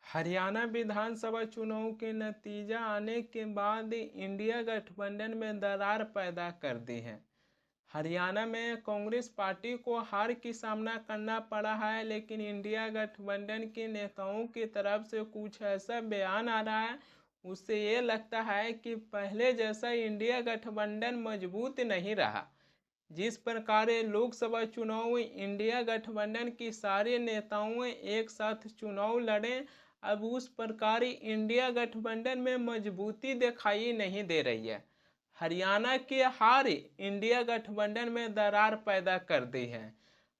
हरियाणा विधानसभा चुनाव के नतीजा आने के बाद इंडिया गठबंधन में दरार पैदा कर दी है। हरियाणा में कांग्रेस पार्टी को हार की सामना करना पड़ा है, लेकिन इंडिया गठबंधन के नेताओं की तरफ से कुछ ऐसा बयान आ रहा है, उससे ये लगता है कि पहले जैसा इंडिया गठबंधन मजबूत नहीं रहा। जिस प्रकार लोकसभा चुनाव इंडिया गठबंधन की सारे नेताओं एक साथ चुनाव लड़े, अब उस प्रकार इंडिया गठबंधन में मजबूती दिखाई नहीं दे रही है। हरियाणा की हार इंडिया गठबंधन में दरार पैदा कर दी है।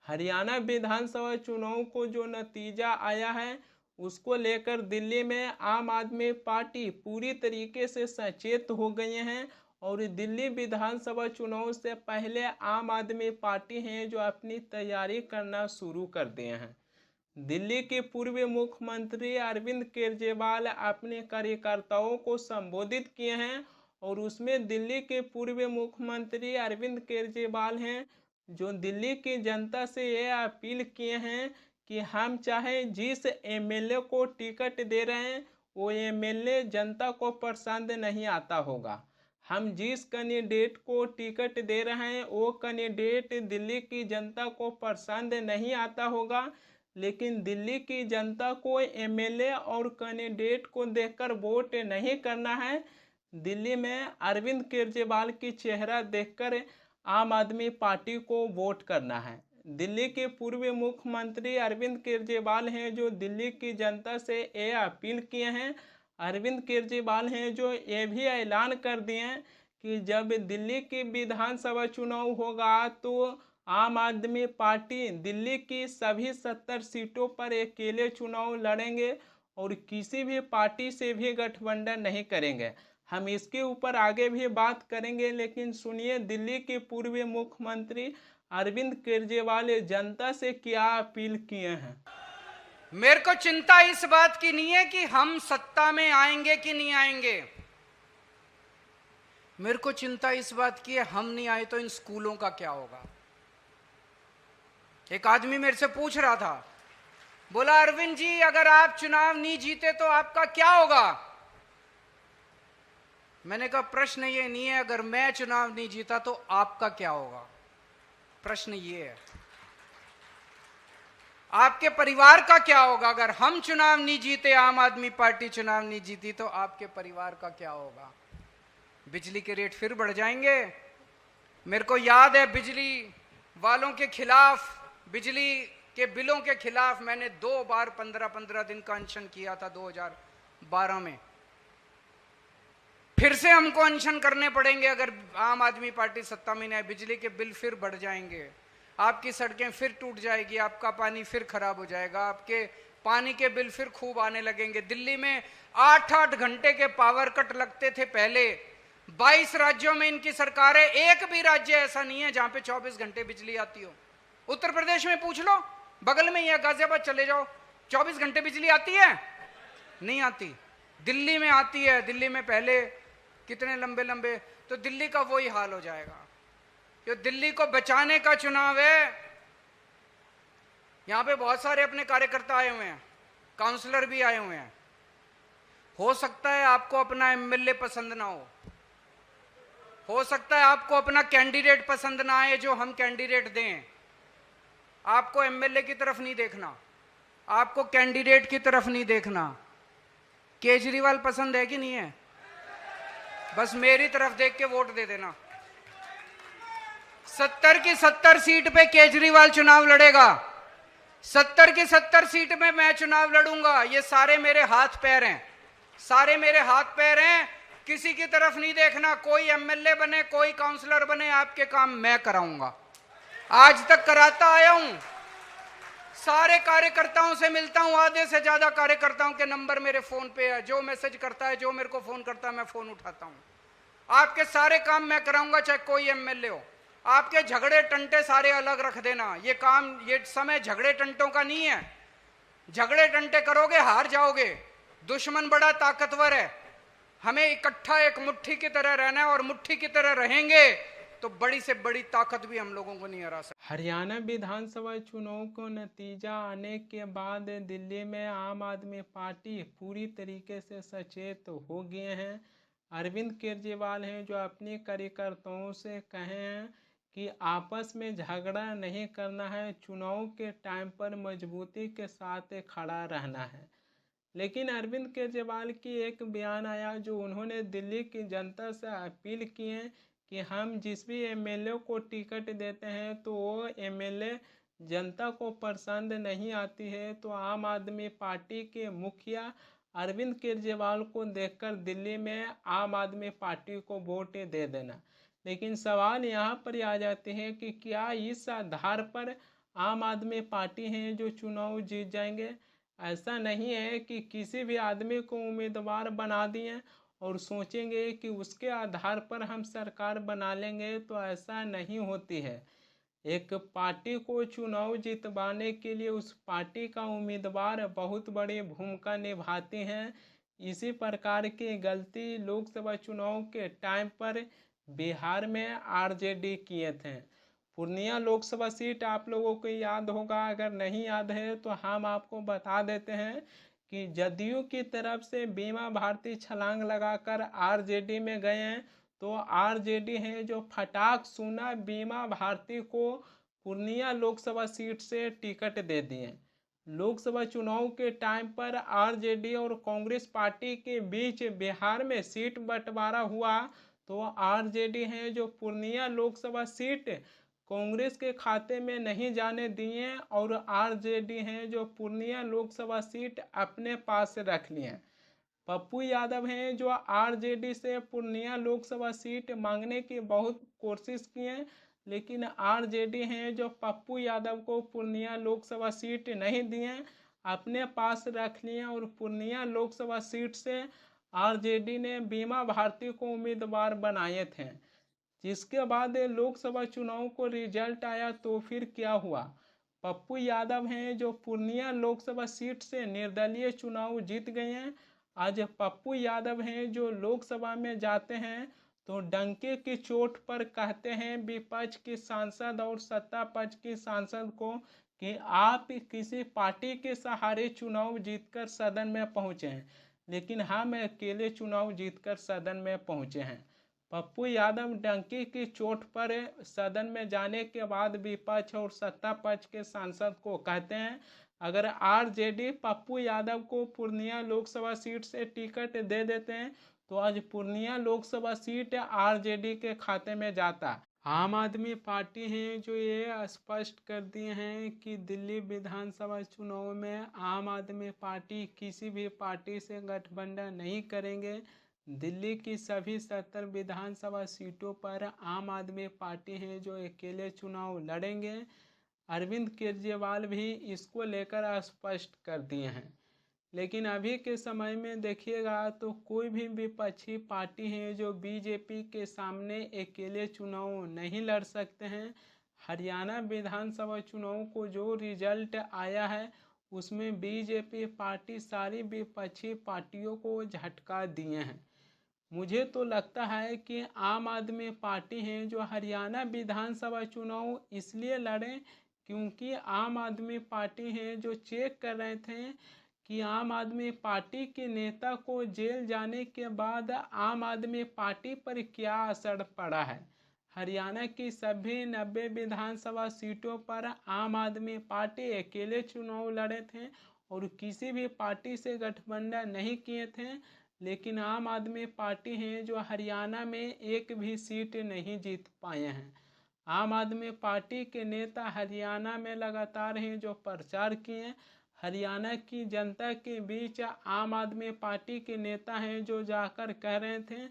हरियाणा विधानसभा चुनाव को जो नतीजा आया है, उसको लेकर दिल्ली में आम आदमी पार्टी पूरी तरीके से सचेत हो गई हैं और दिल्ली विधानसभा चुनाव से पहले आम आदमी पार्टी हैं जो अपनी तैयारी करना शुरू कर दिए हैं। दिल्ली के पूर्व मुख्यमंत्री अरविंद केजरीवाल अपने कार्यकर्ताओं को संबोधित किए हैं और उसमें दिल्ली के पूर्व मुख्यमंत्री अरविंद केजरीवाल हैं जो दिल्ली की जनता से ये अपील किए हैं कि हम चाहे जिस एमएलए को टिकट दे रहे हैं वो एमएलए जनता को पसंद नहीं आता होगा। हम जिस कैंडिडेट को टिकट दे रहे हैं वो कैंडिडेट दिल्ली की जनता को पसंद नहीं आता होगा, लेकिन दिल्ली की जनता को एमएलए और कैंडिडेट को देखकर वोट नहीं करना है। दिल्ली में अरविंद केजरीवाल की चेहरा देखकर आम आदमी पार्टी को वोट करना है। दिल्ली के पूर्व मुख्यमंत्री अरविंद केजरीवाल हैं जो दिल्ली की जनता से ये अपील किए हैं। अरविंद केजरीवाल हैं जो ये भी ऐलान कर दिए हैं कि जब दिल्ली की विधानसभा चुनाव होगा तो आम आदमी पार्टी दिल्ली की सभी 70 सीटों पर अकेले चुनाव लड़ेंगे और किसी भी पार्टी से भी गठबंधन नहीं करेंगे। हम इसके ऊपर आगे भी बात करेंगे, लेकिन सुनिए दिल्ली के पूर्व मुख्यमंत्री अरविंद केजरीवाल जनता से क्या अपील किए हैं। मेरे को चिंता इस बात की नहीं है कि हम सत्ता में आएंगे कि नहीं आएंगे। मेरे को चिंता इस बात की है हम नहीं आए तो इन स्कूलों का क्या होगा। एक आदमी मेरे से पूछ रहा था, बोला अरविंद जी अगर आप चुनाव नहीं जीते तो आपका क्या होगा। मैंने कहा प्रश्न ये नहीं है अगर मैं चुनाव नहीं जीता तो आपका क्या होगा। प्रश्न ये है आपके परिवार का क्या होगा। अगर हम चुनाव नहीं जीते, आम आदमी पार्टी चुनाव नहीं जीती तो आपके परिवार का क्या होगा। बिजली के रेट फिर बढ़ जाएंगे। मेरे को याद है बिजली वालों के खिलाफ, बिजली के बिलों के खिलाफ मैंने 2 बार 15-15 दिन का अनशन किया था 2012 में। फिर से हमको अनशन करने पड़ेंगे अगर आम आदमी पार्टी सत्ता में नहीं आए। बिजली के बिल फिर बढ़ जाएंगे, आपकी सड़कें फिर टूट जाएगी, आपका पानी फिर खराब हो जाएगा, आपके पानी के बिल फिर खूब आने लगेंगे। दिल्ली में 8-8 घंटे के पावर कट लगते थे पहले। 22 राज्यों में इनकी सरकार है, एक भी राज्य ऐसा नहीं है जहां पे 24 घंटे बिजली आती हो। उत्तर प्रदेश में पूछ लो, बगल में ही है गाजियाबाद, चले जाओ, 24 घंटे बिजली आती है? नहीं आती। दिल्ली में आती है। दिल्ली में पहले कितने लंबे लंबे, तो दिल्ली का वही हाल हो जाएगा। जो दिल्ली को बचाने का चुनाव है। यहां पे बहुत सारे अपने कार्यकर्ता आए हुए हैं, काउंसलर भी आए हुए हैं। हो सकता है आपको अपना एमएलए पसंद ना हो सकता है आपको अपना कैंडिडेट पसंद ना आए जो हम कैंडिडेट दें। आपको एमएलए की तरफ नहीं देखना, आपको कैंडिडेट की तरफ नहीं देखना। केजरीवाल पसंद है कि नहीं है? बस मेरी तरफ देख के वोट दे देना। 70 की 70 सीट पे केजरीवाल चुनाव लड़ेगा, 70 की 70 सीट में मैं चुनाव लड़ूंगा। ये सारे मेरे हाथ पैर हैं, सारे मेरे हाथ पैर हैं। किसी की तरफ नहीं देखना। कोई एमएलए बने, कोई काउंसलर बने, आपके काम मैं कराऊंगा। आज तक कराता आया हूं। सारे कार्यकर्ताओं से मिलता हूं, आधे से ज्यादा कार्यकर्ताओं के नंबर मेरे फोन पे है। जो मैसेज करता है, जो मेरे को फोन करता है, मैं फोन उठाता हूं। आपके सारे काम मैं कराऊंगा, चाहे कोई एमएलए हो। आपके झगड़े टंटे सारे अलग रख देना। ये काम, ये समय झगड़े टंटों का नहीं है। झगड़े टंटे करोगे हार जाओगे। दुश्मन बड़ा ताकतवर है। हमें इकट्ठा एक मुट्ठी की तरह रहना है और मुट्ठी की तरह रहेंगे तो बड़ी से बड़ी ताकत भी हम लोगों को नहीं हरा सकती। हरियाणा विधानसभा चुनाव को नतीजा आने के बाद दिल्ली में आम आदमी पार्टी पूरी तरीके से सचेत हो गए हैं। अरविंद केजरीवाल हैं जो अपने कार्यकर्ताओं से कहे हैं कि आपस में झगड़ा नहीं करना है, चुनाव के टाइम पर मजबूती के साथ खड़ा रहना है। लेकिन अरविंद केजरीवाल की एक बयान आया जो उन्होंने दिल्ली की जनता से अपील की है कि हम जिस भी एमएलए को टिकट देते हैं तो वो एमएलए जनता को पसंद नहीं आती है, तो आम आदमी पार्टी के मुखिया अरविंद केजरीवाल को देखकर दिल्ली में आम आदमी पार्टी को वोट दे देना। लेकिन सवाल यहाँ पर आ जाते हैं कि क्या इस आधार पर आम आदमी पार्टी हैं जो चुनाव जीत जाएंगे? ऐसा नहीं है कि किसी भी आदमी को उम्मीदवार बना दिए और सोचेंगे कि उसके आधार पर हम सरकार बना लेंगे, तो ऐसा नहीं होती है। एक पार्टी को चुनाव जितवाने के लिए उस पार्टी का उम्मीदवार बहुत बड़ी भूमिका निभाते हैं। इसी प्रकार की गलती लोकसभा चुनाव के टाइम पर बिहार में आरजेडी किए थे। पूर्णिया लोकसभा सीट आप लोगों को याद होगा, अगर नहीं याद है तो हम आपको बता देते हैं कि जदयू की तरफ से बीमा भारती छलांग लगाकर आरजेडी में गए हैं, तो आरजेडी है जो फटाक सुना बीमा भारती को पूर्णिया लोकसभा सीट से टिकट दे दिए। लोकसभा चुनाव के टाइम पर आरजेडी और कांग्रेस पार्टी के बीच बिहार में सीट बंटवारा हुआ, तो आरजेडी है जो पूर्णिया लोकसभा सीट कांग्रेस के खाते में नहीं जाने दिए और आरजेडी हैं जो पूर्णिया लोकसभा सीट अपने पास रख लिए। पप्पू यादव हैं जो आरजेडी से पूर्णिया लोकसभा सीट मांगने की बहुत कोशिश किए, लेकिन आरजेडी हैं जो पप्पू यादव को पूर्णिया लोकसभा सीट नहीं दिए, अपने पास रख लिए और पूर्णिया लोकसभा सीट से आरजेडी ने बीमा भारती को उम्मीदवार बनाए थे। जिसके बाद लोकसभा चुनाव को रिजल्ट आया तो फिर क्या हुआ? पप्पू यादव हैं जो पूर्णिया लोकसभा सीट से निर्दलीय चुनाव जीत गए हैं। आज पप्पू यादव हैं जो लोकसभा में जाते हैं तो डंके की चोट पर कहते हैं विपक्ष की सांसद और सत्ता पक्ष की सांसद को कि आप किसी पार्टी के सहारे चुनाव जीतकर सदन में पहुंचे हैं, लेकिन हम अकेले चुनाव जीतकर सदन में पहुंचे हैं। पप्पू यादव डंकी की चोट पर सदन में जाने के बाद विपक्ष और सत्ता पक्ष के सांसद को कहते हैं अगर आरजेडी पप्पू यादव को पूर्णिया लोकसभा सीट से टिकट दे देते हैं तो आज पूर्णिया लोकसभा सीट आरजेडी के खाते में जाता। आम आदमी पार्टी है जो ये स्पष्ट कर दिए हैं कि दिल्ली विधानसभा चुनाव में आम आदमी पार्टी किसी भी पार्टी से गठबंधन नहीं करेंगे। दिल्ली की सभी 70 विधानसभा सीटों पर आम आदमी पार्टी है जो अकेले चुनाव लड़ेंगे। अरविंद केजरीवाल भी इसको लेकर स्पष्ट कर दिए हैं। लेकिन अभी के समय में देखिएगा तो कोई भी विपक्षी पार्टी है जो बीजेपी के सामने अकेले चुनाव नहीं लड़ सकते हैं। हरियाणा विधानसभा चुनाव को जो रिजल्ट आया है उसमें बीजेपी पार्टी सारी विपक्षी पार्टियों को झटका दिए हैं। मुझे तो लगता है कि आम आदमी पार्टी है जो हरियाणा विधानसभा चुनाव इसलिए लड़े क्योंकि आम आदमी पार्टी है जो चेक कर रहे थे कि आम आदमी पार्टी के नेता को जेल जाने के बाद आम आदमी पार्टी पर क्या असर पड़ा है। हरियाणा की सभी 90 विधानसभा सीटों पर आम आदमी पार्टी अकेले चुनाव लड़े थे और किसी भी पार्टी से गठबंधन नहीं किए थे, लेकिन आम आदमी पार्टी है जो हरियाणा में एक भी सीट नहीं जीत पाए हैं। आम आदमी पार्टी के नेता हरियाणा में लगातार हैं जो प्रचार किए। हरियाणा की जनता के बीच आम आदमी पार्टी के नेता हैं जो जाकर कह रहे थे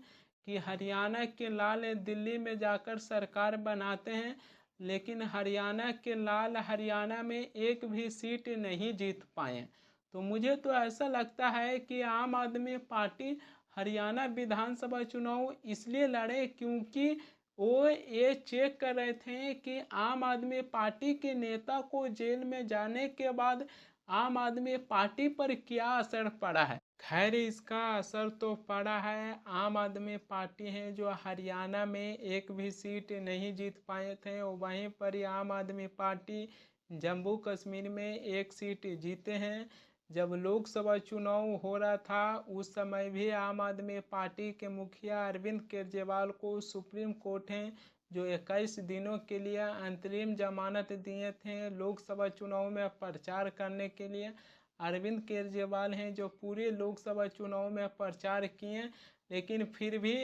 कि हरियाणा के लाल दिल्ली में जाकर सरकार बनाते हैं, लेकिन हरियाणा के लाल हरियाणा में एक भी सीट नहीं जीत पाए। तो मुझे तो ऐसा लगता है कि आम आदमी पार्टी हरियाणा विधानसभा चुनाव इसलिए लड़े क्योंकि वो ये चेक कर रहे थे कि आम आदमी पार्टी के नेता को जेल में जाने के बाद आम आदमी पार्टी पर क्या असर पड़ा है। खैर इसका असर तो पड़ा है। आम आदमी पार्टी है जो हरियाणा में एक भी सीट नहीं जीत पाए थे, और वहीं पर ही आम आदमी पार्टी जम्मू कश्मीर में एक सीट जीते हैं। जब लोकसभा चुनाव हो रहा था उस समय भी आम आदमी पार्टी के मुखिया अरविंद केजरीवाल को सुप्रीम कोर्ट है जो 21 दिनों के लिए अंतरिम जमानत दिए थे लोकसभा चुनाव में प्रचार करने के लिए। अरविंद केजरीवाल हैं जो पूरे लोकसभा चुनाव में प्रचार किए, लेकिन फिर भी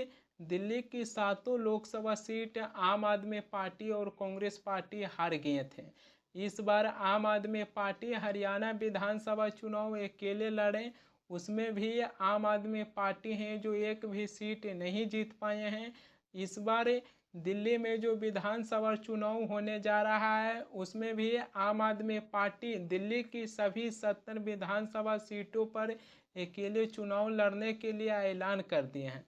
दिल्ली की 7 लोकसभा सीट आम आदमी पार्टी और कांग्रेस पार्टी हार गए थे। इस बार आम आदमी पार्टी हरियाणा विधानसभा चुनाव अकेले लड़े, उसमें भी आम आदमी पार्टी हैं जो एक भी सीट नहीं जीत पाए हैं। इस बार दिल्ली में जो विधानसभा चुनाव होने जा रहा है उसमें भी आम आदमी पार्टी दिल्ली की सभी 70 विधानसभा सीटों पर अकेले चुनाव लड़ने के लिए ऐलान कर दिए हैं।